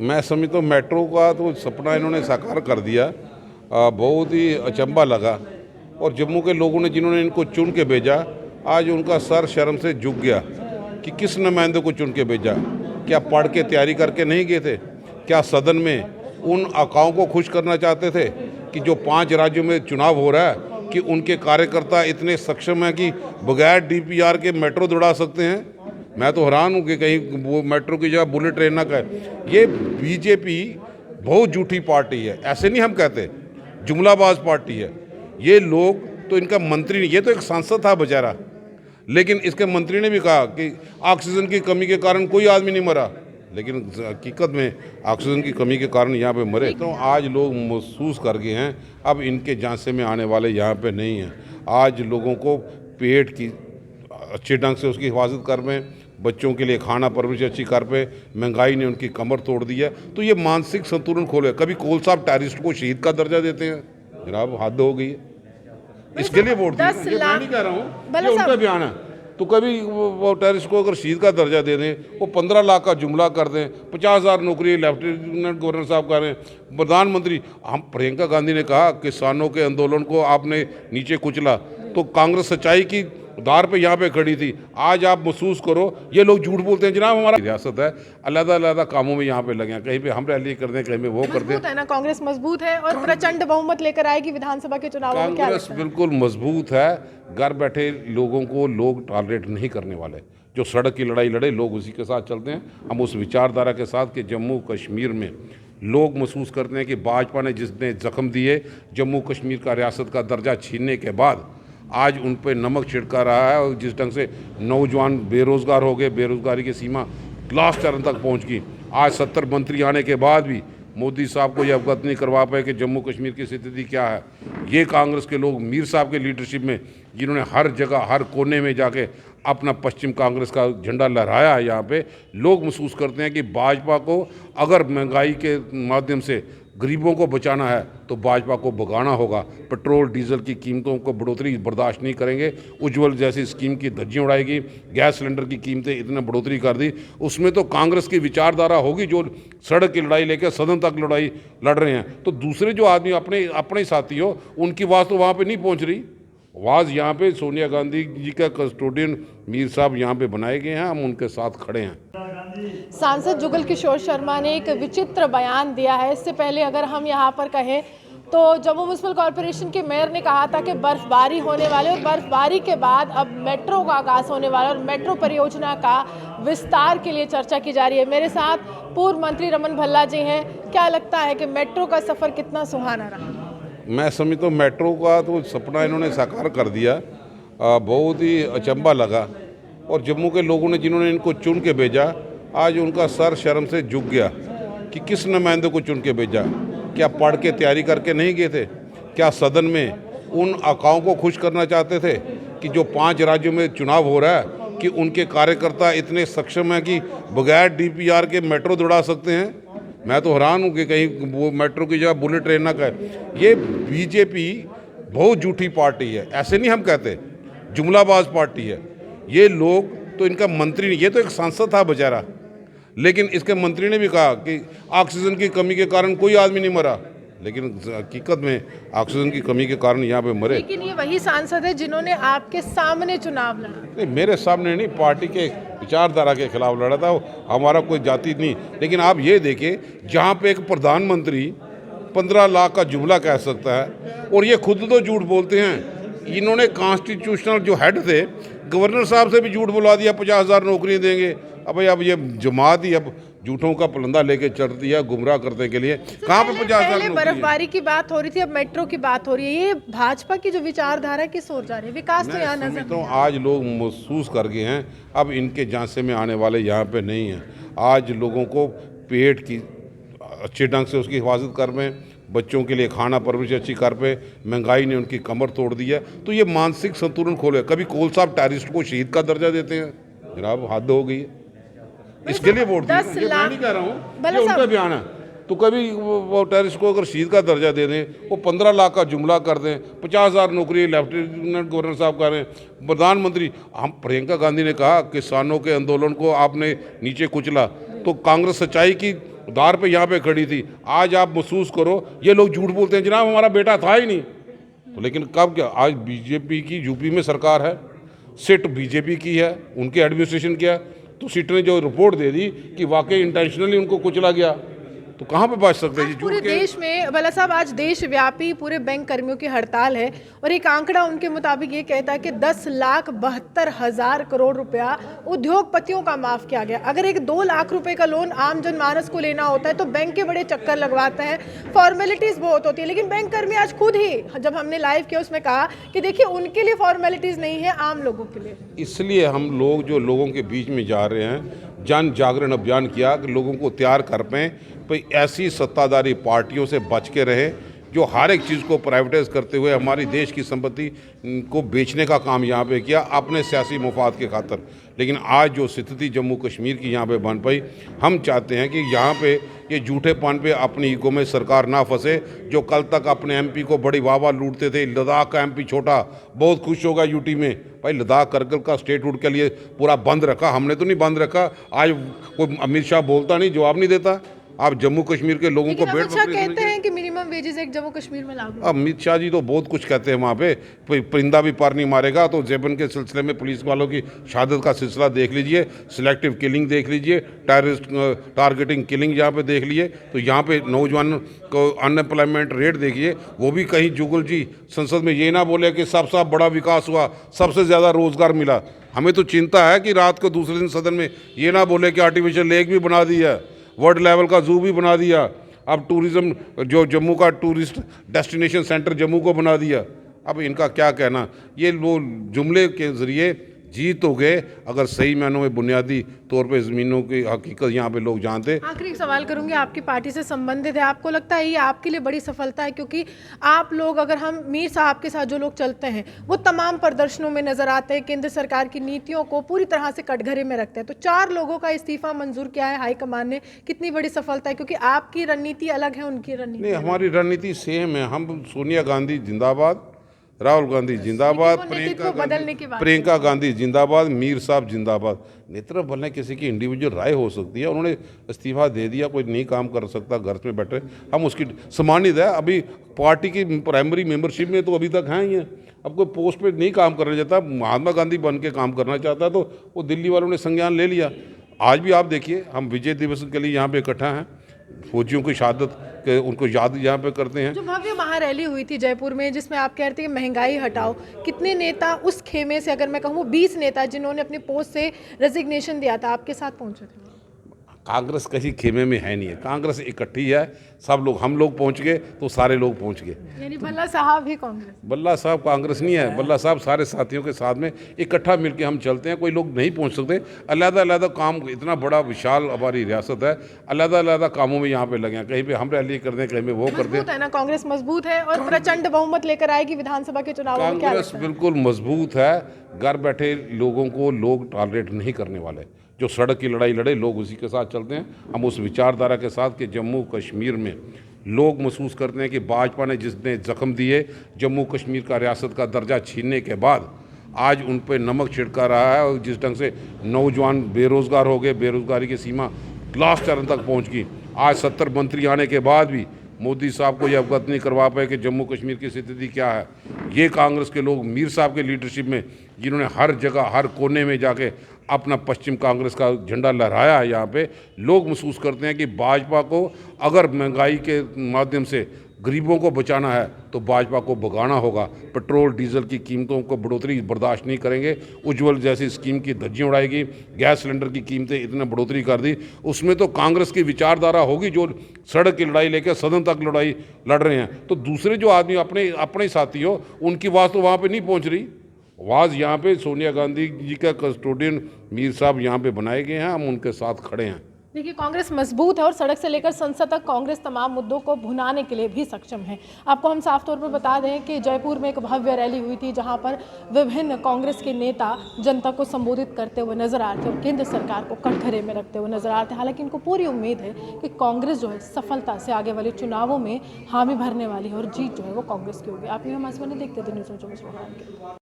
मैं समझता हूँ मेट्रो का तो सपना इन्होंने साकार कर दिया। बहुत ही अचंभा लगा। और जम्मू के लोगों ने जिन्होंने इनको चुन के भेजा, आज उनका सर शर्म से झुक गया कि किस नुमाइंदे को चुन के भेजा। क्या पढ़ के तैयारी करके नहीं गए थे? क्या सदन में उन आकाओं को खुश करना चाहते थे कि जो 5 राज्यों में चुनाव हो रहा है कि उनके कार्यकर्ता इतने सक्षम हैं कि बगैर डीपीआर के मेट्रो दौड़ा सकते हैं? मैं तो हैरान हूँ कि कहीं वो मेट्रो की जगह बुलेट ट्रेन ना कहे। ये बीजेपी बहुत झूठी पार्टी है, ऐसे नहीं हम कहते, जुमलाबाज पार्टी है। ये लोग तो, इनका मंत्री नहीं, ये तो एक सांसद था बेचारा, लेकिन इसके मंत्री ने भी कहा कि ऑक्सीजन की कमी के कारण कोई आदमी नहीं मरा, लेकिन हकीकत में ऑक्सीजन की कमी के कारण यहाँ पे मरे। तो आज लोग महसूस कर गए हैं, अब इनके झांसे में आने वाले यहाँ पे नहीं हैं। आज लोगों को पेट की अच्छे ढंग से उसकी हिफाजत कर में, बच्चों के लिए खाना परवरिश अच्छी कर पे, महंगाई ने उनकी कमर तोड़ दी है। तो ये मानसिक संतुलन खोले। कभी कोल साहब टेररिस्ट को शहीद का दर्जा देते हैं, जनाब हद हो गई है। इसके लिए वोट दिया, मैं नहीं कह रहा हूँ, ये उनका बयान है। तो कभी वो टेररिस्ट को अगर शहीद का दर्जा दे दें, वो 15 लाख का जुमला कर दें, 50,000 नौकरी लेफ्टिनेंट गवर्नर साहब कर रहे हैं, प्रधानमंत्री। हम प्रियंका गांधी ने कहा किसानों के आंदोलन को आपने नीचे कुचला, तो कांग्रेस सच्चाई की दार पे यहाँ पे खड़ी थी। आज आप महसूस करो, ये लोग झूठ बोलते हैं। जनाब हमारा रियासत है, अलग-अलग कामों में यहाँ पे लगे हैं, कहीं पे हम रैली करते हैं, कहीं पे वो करते हैं ना। कांग्रेस मजबूत है और प्रचंड बहुमत लेकर आएगी विधानसभा के चुनावों में। कांग्रेस बिल्कुल मजबूत है। घर बैठे लोगों को लोग टॉलरेट नहीं करने वाले। जो सड़क की लड़ाई लड़े, लोग उसी के साथ चलते हैं। हम उस विचारधारा के साथ कि जम्मू कश्मीर में लोग महसूस करते हैं कि भाजपा ने जिसने जख्म दिए, जम्मू कश्मीर का रियासत का दर्जा छीनने के बाद आज उन पर नमक छिड़का रहा है। और जिस ढंग से नौजवान बेरोज़गार हो गए, बेरोज़गारी की सीमा लास्ट चरण तक पहुंच गई। आज 70 मंत्री आने के बाद भी मोदी साहब को ये अवगत नहीं करवा पाए कि जम्मू कश्मीर की स्थिति क्या है। ये कांग्रेस के लोग मीर साहब के लीडरशिप में, जिन्होंने हर जगह हर कोने में जाके अपना पश्चिम कांग्रेस का झंडा लहराया है, यहाँ पे लोग महसूस करते हैं कि भाजपा को अगर महंगाई के माध्यम से गरीबों को बचाना है तो भाजपा को भगाना होगा। पेट्रोल डीजल की कीमतों को बढ़ोतरी बर्दाश्त नहीं करेंगे। उज्ज्वल जैसी स्कीम की धज्जियां उड़ाएगी। गैस सिलेंडर की कीमतें इतने बढ़ोतरी कर दी, उसमें तो कांग्रेस की विचारधारा होगी जो सड़क की लड़ाई लेकर सदन तक लड़ाई लड़ रहे हैं। तो दूसरे जो आदमी अपने साथी हो, उनकी आवाज़ तो वहाँ पर नहीं पहुँच रही। आवाज़ यहाँ पे सोनिया गांधी जी का कस्टोडियन मीर साहब यहाँ पे बनाए गए हैं, हम उनके साथ खड़े हैं। सांसद जुगल किशोर शर्मा ने एक विचित्र बयान दिया है। इससे पहले अगर हम यहाँ पर कहें तो जम्मू म्यूनिसिपल कॉरपोरेशन के मेयर ने कहा था कि बर्फबारी होने वाली और बर्फबारी के बाद अब मेट्रो का आगाज होने वाला और मेट्रो परियोजना का विस्तार के लिए चर्चा की जा रही है। मेरे साथ पूर्व मंत्री रमन भल्ला जी हैं। क्या लगता है कि मेट्रो का सफ़र कितना सुहाना रहा? मैं समझता हूँ मेट्रो का तो सपना इन्होंने साकार कर दिया। बहुत ही अचंभा लगा। और जम्मू के लोगों ने जिन्होंने इनको चुन के भेजा, आज उनका सर शर्म से झुक गया कि किस नुमाइंदे को चुन के भेजा। क्या पढ़ के तैयारी करके नहीं गए थे? क्या सदन में उन आकाओं को खुश करना चाहते थे कि जो 5 राज्यों में चुनाव हो रहा है कि उनके कार्यकर्ता इतने सक्षम हैं कि बगैर डीपीआर के मेट्रो दौड़ा सकते हैं? मैं तो हैरान हूँ कि कहीं वो मेट्रो की जगह बुलेट ट्रेन ना कहे। ये बीजेपी बहुत झूठी पार्टी है, ऐसे नहीं हम कहते, जुमलाबाज पार्टी है। ये लोग तो, इनका मंत्री नहीं, ये तो एक सांसद था बेचारा, लेकिन इसके मंत्री ने भी कहा कि ऑक्सीजन की कमी के कारण कोई आदमी नहीं मरा, लेकिन हकीकत में ऑक्सीजन की कमी के कारण यहाँ पे मरे। लेकिन ये वही सांसद है जिन्होंने आपके सामने चुनाव लड़ा। नहीं, मेरे सामने नहीं, पार्टी के विचारधारा के खिलाफ लड़ा था। हमारा कोई जाति नहीं। लेकिन आप ये देखिए, जहाँ पे एक प्रधानमंत्री 15 लाख का जुमला कह सकता है और ये खुद तो झूठ बोलते हैं। इन्होंने कॉन्स्टिट्यूशनल जो हेड थे, गवर्नर साहब से भी झूठ बुला दिया, 50,000 नौकरी देंगे। अब ये जमात ही अब झूठों का पलंदा लेके चढ़ती है गुमराह करने के लिए। कहाँ पे 50,000 बर्फबारी की बात हो रही थी, अब मेट्रो की बात हो रही है। ये भाजपा की जो विचारधारा किस ओर जा रही है? विकास तो यहाँ नजर तो आज लोग महसूस कर गए हैं, अब इनके झांसे में आने वाले यहाँ पे नहीं हैं। आज लोगों को पेट की अच्छे ढंग से उसकी हिफाजत कर में, बच्चों के लिए खाना परवरिश अच्छी कर पे, महंगाई ने उनकी कमर तोड़ दी है। तो ये मानसिक संतुलन खोले। कभी कोल साहब टेररिस्ट को शहीद का दर्जा देते हैं, जनाब हद हो गई है। इसके लिए वोट दिया, मैं नहीं कह रहा हूँ, ये उनका बयान है। तो कभी वो टेररिस्ट को अगर शहीद का दर्जा दे दें, वो 15 लाख का जुमला कर दें, 50,000 नौकरी लेफ्टिनेंट गवर्नर साहब कर रहे हैं, प्रधानमंत्री। हम प्रियंका गांधी ने कहा किसानों के आंदोलन को आपने नीचे कुचला, तो कांग्रेस सच्चाई की दार पे यहाँ पे खड़ी थी। आज आप महसूस करो, ये लोग झूठ बोलते हैं जनाब हमारा बेटा था ही नहीं, तो लेकिन कब क्या, आज बीजेपी की यूपी में सरकार है, सिट बीजेपी की है, उनके एडमिनिस्ट्रेशन किया, तो सिट ने जो रिपोर्ट दे दी कि वाकई इंटेंशनली उनको कुचला गया, तो कहाँ पे बच सकते हैं जी? पूरे देश में भला साहब आज देशव्यापी पूरे बैंक कर्मियों की हड़ताल है और एक आंकड़ा उनके मुताबिक ये कहता है कि 10,72,000 करोड़ रुपया उद्योगपतियों का माफ किया गया। अगर एक 2 लाख रुपए का लोन आम जनमानस को लेना होता है तो बैंक के बड़े चक्कर लगवाते हैं, फॉर्मेलिटीज बहुत होती है, लेकिन बैंक कर्मी आज खुद ही जब हमने लाइव किया उसमें कहा कि देखिए उनके लिए फॉर्मेलिटीज नहीं है, आम लोगों के लिए। इसलिए हम लोग जो लोगों के बीच में जा रहे हैं, जन जागरण अभियान किया कि लोगों को तैयार कर पाएँ, भाई ऐसी सत्ताधारी पार्टियों से बच के रहे जो हर एक चीज़ को प्राइवेटाइज करते हुए हमारी देश की संपत्ति को बेचने का काम यहाँ पे किया अपने सियासी मुफाद के खातर। लेकिन आज जो स्थिति जम्मू कश्मीर की यहाँ पे बन पाई, हम चाहते हैं कि यहाँ पे ये झूठेपन पे अपनी ईगो में सरकार ना फंसे। जो कल तक अपने एमपी को बड़ी वाह लूटते थे, लद्दाख का एमपी छोटा बहुत खुश होगा यूटी में, भाई लद्दाख करगिल का स्टेटहुड के लिए पूरा बंद रखा, हमने तो नहीं बंद रखा। आज कोई अमित शाह बोलता नहीं, जवाब नहीं देता। आप जम्मू कश्मीर के लोगों को अमित शाह कहते हैं कि मिनिमम वेजेस एक जम्मू कश्मीर में लागू। अमित शाह जी तो बहुत कुछ कहते हैं वहाँ पे, परिंदा भी पार नहीं मारेगा। तो जेबन के सिलसिले में पुलिस वालों की शहादत का सिलसिला देख लीजिए, सिलेक्टिव किलिंग देख लीजिए, टेररिस्ट टारगेटिंग किलिंग यहाँ पे देख लिए, तो यहाँ पे नौजवान को अनएम्प्लॉयमेंट रेट देखिए, वो भी कहीं जुगल जी संसद में ये ना बोले कि सबसे बड़ा विकास हुआ, सबसे ज़्यादा रोजगार मिला। हमें तो चिंता है कि रात को दूसरे दिन सदन में ये ना बोले कि आर्टिफिशियल लेक भी बना दी है, वर्ल्ड लेवल का जू भी बना दिया, अब टूरिज्म जो जम्मू का टूरिस्ट डेस्टिनेशन सेंटर जम्मू को बना दिया। अब इनका क्या कहना, ये वो जुमले के ज़रिए जीत हो गए, अगर सही मायनों में बुनियादी तौर पे ज़मीनों की हकीकत यहाँ पे लोग जानते। आखिरी एक सवाल करूंगी, आपकी पार्टी से संबंधित है, आपको लगता है ये आपके लिए बड़ी सफलता है? क्योंकि आप लोग, अगर हम मीर साहब के साथ जो लोग चलते हैं वो तमाम प्रदर्शनों में नजर आते हैं, केंद्र सरकार की नीतियों को पूरी तरह से कटघरे में रखते हैं, तो 4 लोगों का इस्तीफा मंजूर किया है हाईकमान ने, कितनी बड़ी सफलता है? क्योंकि आपकी रणनीति अलग है, उनकी रणनीति नहीं, हमारी रणनीति सेम है। हम सोनिया गांधी जिंदाबाद, राहुल गांधी जिंदाबाद, प्रियंका गांधी जिंदाबाद, मीर साहब जिंदाबाद। नेतृत्व भले किसी की इंडिविजुअल राय हो सकती है, उन्होंने इस्तीफा दे दिया, कोई नहीं काम कर सकता, घर में बैठे, हम उसकी सम्मानित है। अभी पार्टी की प्राइमरी मेंबरशिप में तो अभी तक हैं ही हैं। अब कोई पोस्ट पे नहीं काम करना चाहता, महात्मा गांधी बन के काम करना चाहता है, तो वो दिल्ली वालों ने संज्ञान ले लिया। आज भी आप देखिए, हम विजय दिवस के लिए यहाँ पे इकट्ठा हैं, फौजियों की शहादत के उनको याद यहाँ पे करते हैं। जो भव्य महारैली हुई थी जयपुर में, जिसमें आप कह रहे थे कि महंगाई हटाओ, कितने नेता उस खेमे से, अगर मैं कहूँ 20 नेता जिन्होंने अपनी पोस्ट से रेजिग्नेशन दिया था, आपके साथ पहुंचे थे? कांग्रेस कहीं खेमे में है नहीं है, कांग्रेस इकट्ठी है, सब लोग, हम लोग पहुंच गए तो सारे लोग पहुंच गए। यानी भल्ला साहब ही कांग्रेस? बल्ला साहब कांग्रेस नहीं है, बल्ला साहब सारे साथियों के साथ में इकट्ठा मिलके हम चलते हैं। कोई लोग नहीं पहुंच सकते, अलग-अलग काम, इतना बड़ा विशाल हमारी रियासत है, अलग-अलग कामों में यहाँ पे लगे हैं, कहीं पे हम रैली करते हैं, कहीं पे वो करते हैं। ना कांग्रेस मजबूत है और प्रचंड बहुमत लेकर आएगी विधानसभा के चुनाव में? कांग्रेस बिल्कुल मजबूत है, घर बैठे लोगों को लोग टॉलरेट नहीं करने वाले। जो सड़क की लड़ाई लड़े लोग उसी के साथ चलते हैं। हम उस विचारधारा के साथ कि जम्मू कश्मीर में लोग महसूस करते हैं कि भाजपा ने जितने जख्म दिए जम्मू कश्मीर का रियासत का दर्जा छीनने के बाद, आज उन पर नमक छिड़का रहा है, और जिस ढंग से नौजवान बेरोज़गार हो गए, बेरोज़गारी की सीमा लास्ट चरण तक पहुंच गई। आज 70 मंत्री आने के बाद भी मोदी साहब को ये अवगत नहीं करवा पाए कि जम्मू कश्मीर की स्थिति क्या है। ये कांग्रेस के लोग मीर साहब के लीडरशिप में, जिन्होंने हर जगह हर कोने में जाके अपना पश्चिम कांग्रेस का झंडा लहराया है, यहाँ पे लोग महसूस करते हैं कि भाजपा को अगर महंगाई के माध्यम से गरीबों को बचाना है तो भाजपा को भगाना होगा। पेट्रोल डीजल की कीमतों को बढ़ोतरी बर्दाश्त नहीं करेंगे। उज्ज्वल जैसी स्कीम की धज्जियां उड़ाएगी, गैस सिलेंडर की कीमतें इतने बढ़ोतरी कर दी, उसमें तो कांग्रेस की विचारधारा होगी जो सड़क की लड़ाई लेकर सदन तक लड़ाई लड़ रहे हैं। तो दूसरे जो आदमी अपने साथी हो, उनकी आवाज़ तो वहाँ पर नहीं पहुँच रही। आवाज़ यहाँ पे सोनिया गांधी जी का कस्टोडियन मीर साहब यहाँ पे बनाए गए हैं, हम उनके साथ खड़े हैं। देखिए, कांग्रेस मजबूत है और सड़क से लेकर संसद तक कांग्रेस तमाम मुद्दों को भुनाने के लिए भी सक्षम है। आपको हम साफ तौर पर बता दें कि जयपुर में एक भव्य रैली हुई थी, जहां पर विभिन्न कांग्रेस के नेता जनता को संबोधित करते हुए नजर आ रहे थे और केंद्र सरकार को कटघरे में रखते हुए नजर आ रहे थे। हालांकि इनको पूरी उम्मीद है कि कांग्रेस जो है सफलता से आगे वाले चुनावों में हामी भरने वाली है और जीत जो है वो कांग्रेस की होगी। आप हमारे देखते थे न्यूज़ 24 के।